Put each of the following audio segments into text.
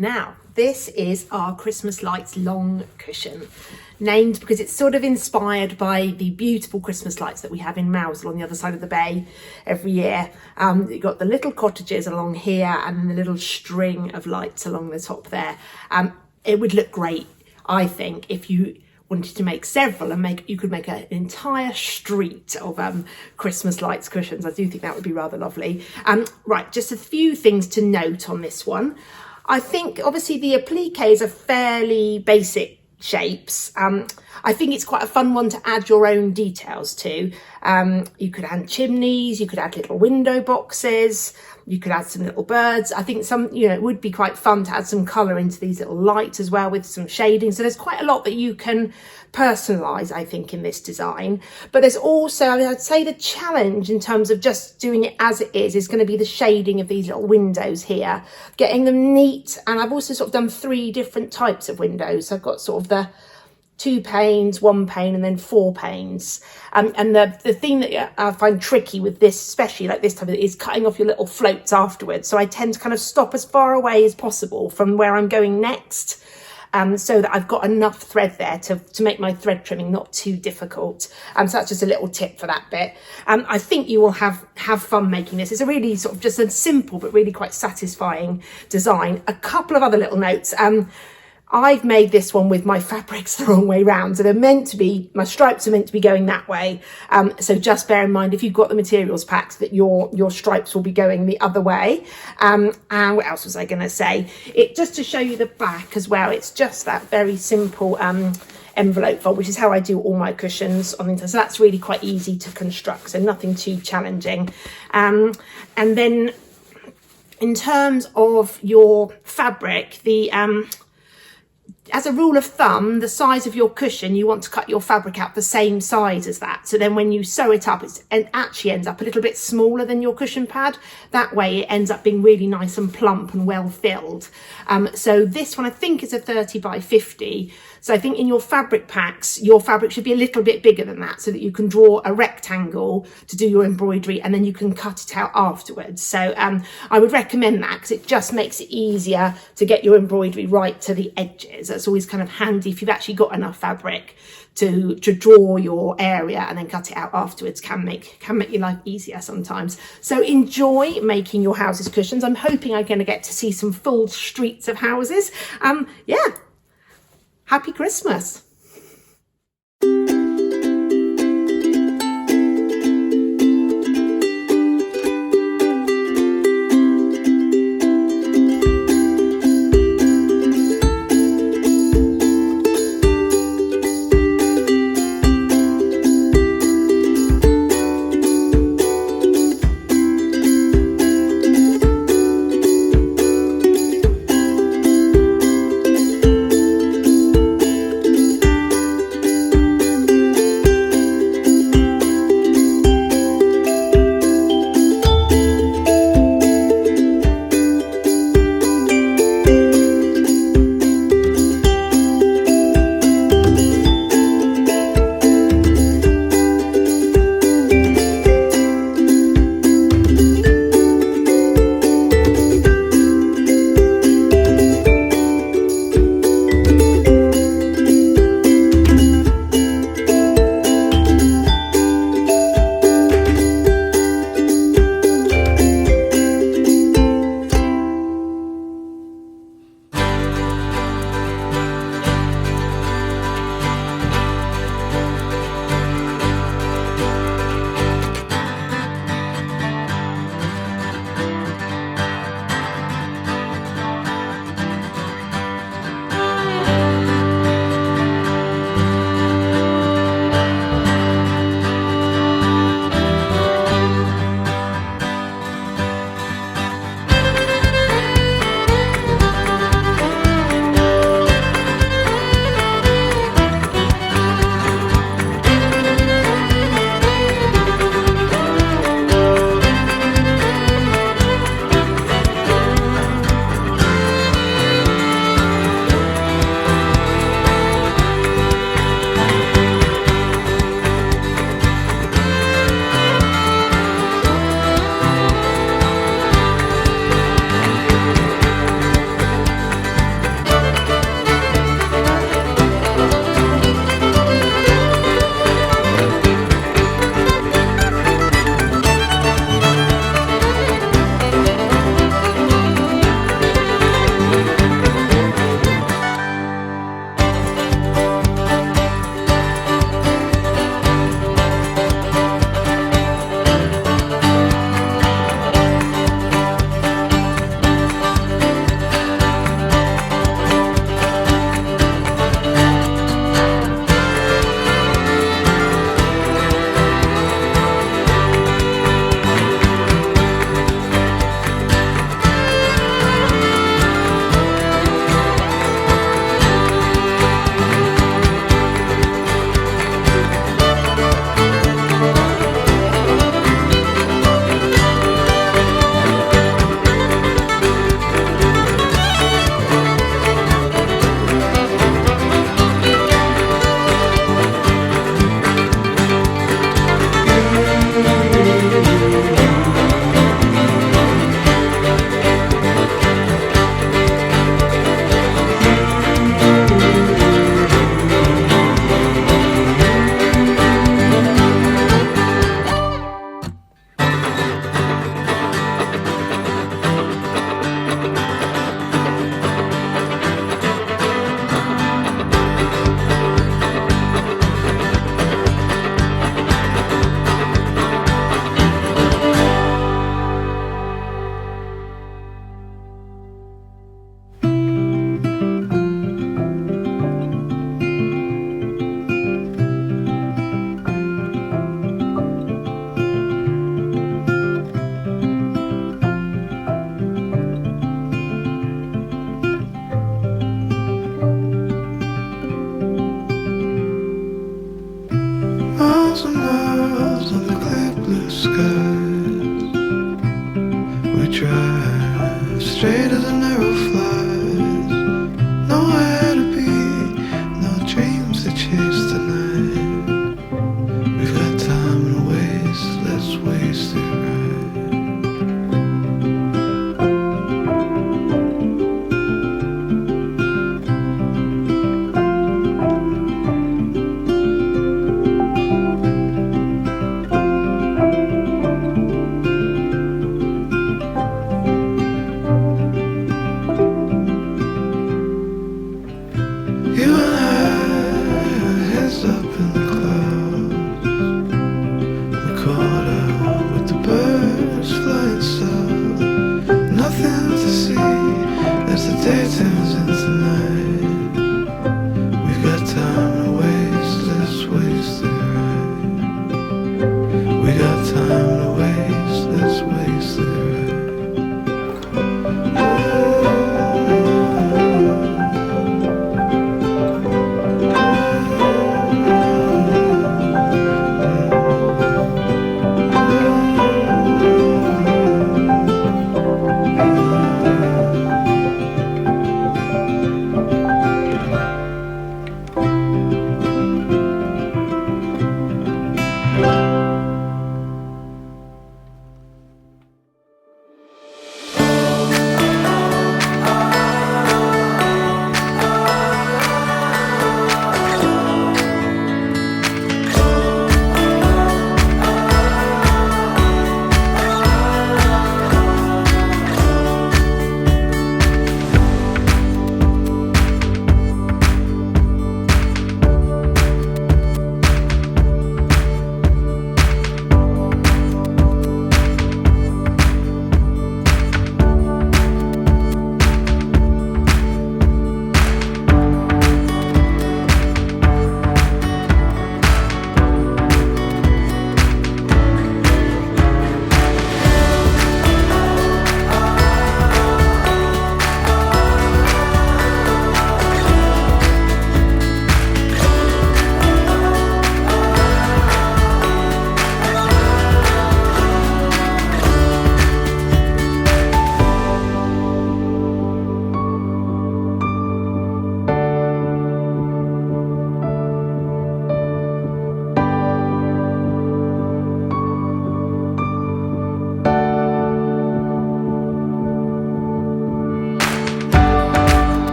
Now, this is our Christmas lights long cushion, named because it's sort of inspired by the beautiful Christmas lights that we have in Mousel on the other side of the bay every year. You've got the little cottages along here and the little string of lights along the top there. It would look great, I think, if you wanted to make several and you could make an entire street of Christmas lights cushions. I do think that would be rather lovely. Right, just a few things to note on this one. I think obviously the appliques are fairly basic shapes. I think it's quite a fun one to add your own details to. You could add chimneys, you could add little window boxes, you could add some little birds. I think it would be quite fun to add some colour into these little lights as well with some shading. So there's quite a lot that you can personalise, I think, in this design. But there's also, I'd say the challenge in terms of just doing it as it is going to be the shading of these little windows here, getting them neat. And I've also sort of done 3 different types of windows. So I've got sort of the 2 panes, 1 pane, and then 4 panes. And the thing that I find tricky with this, especially like this type of, is cutting off your little floats afterwards. So I tend to kind of stop as far away as possible from where I'm going next, so that I've got enough thread there to make my thread trimming not too difficult. So that's just a little tip for that bit. I think you will have fun making this. It's a really sort of just a simple but really quite satisfying design. A couple of other little notes. I've made this one with my fabrics the wrong way round. So my stripes are meant to be going that way. So just bear in mind, if you've got the materials packed, that your stripes will be going the other way. And what else was I going to say? Just to show you the back as well, it's just that very simple envelope fold, which is how I do all my cushions on the internet. So that's really quite easy to construct, so nothing too challenging. And then in terms of your fabric, as a rule of thumb, the size of your cushion, you want to cut your fabric out the same size as that. So then when you sew it up, it actually ends up a little bit smaller than your cushion pad. That way it ends up being really nice and plump and well filled. So this one I think is a 30 by 50. So I think in your fabric packs, your fabric should be a little bit bigger than that so that you can draw a rectangle to do your embroidery and then you can cut it out afterwards. So I would recommend that because it just makes it easier to get your embroidery right to the edges. That's always kind of handy if you've actually got enough fabric to draw your area and then cut it out afterwards. Can make your life easier sometimes. So enjoy making your houses cushions. I'm hoping I'm going to get to see some full streets of houses. Yeah. Happy Christmas.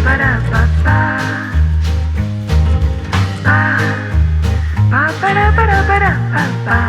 ba ba ba ba ba ba ba ba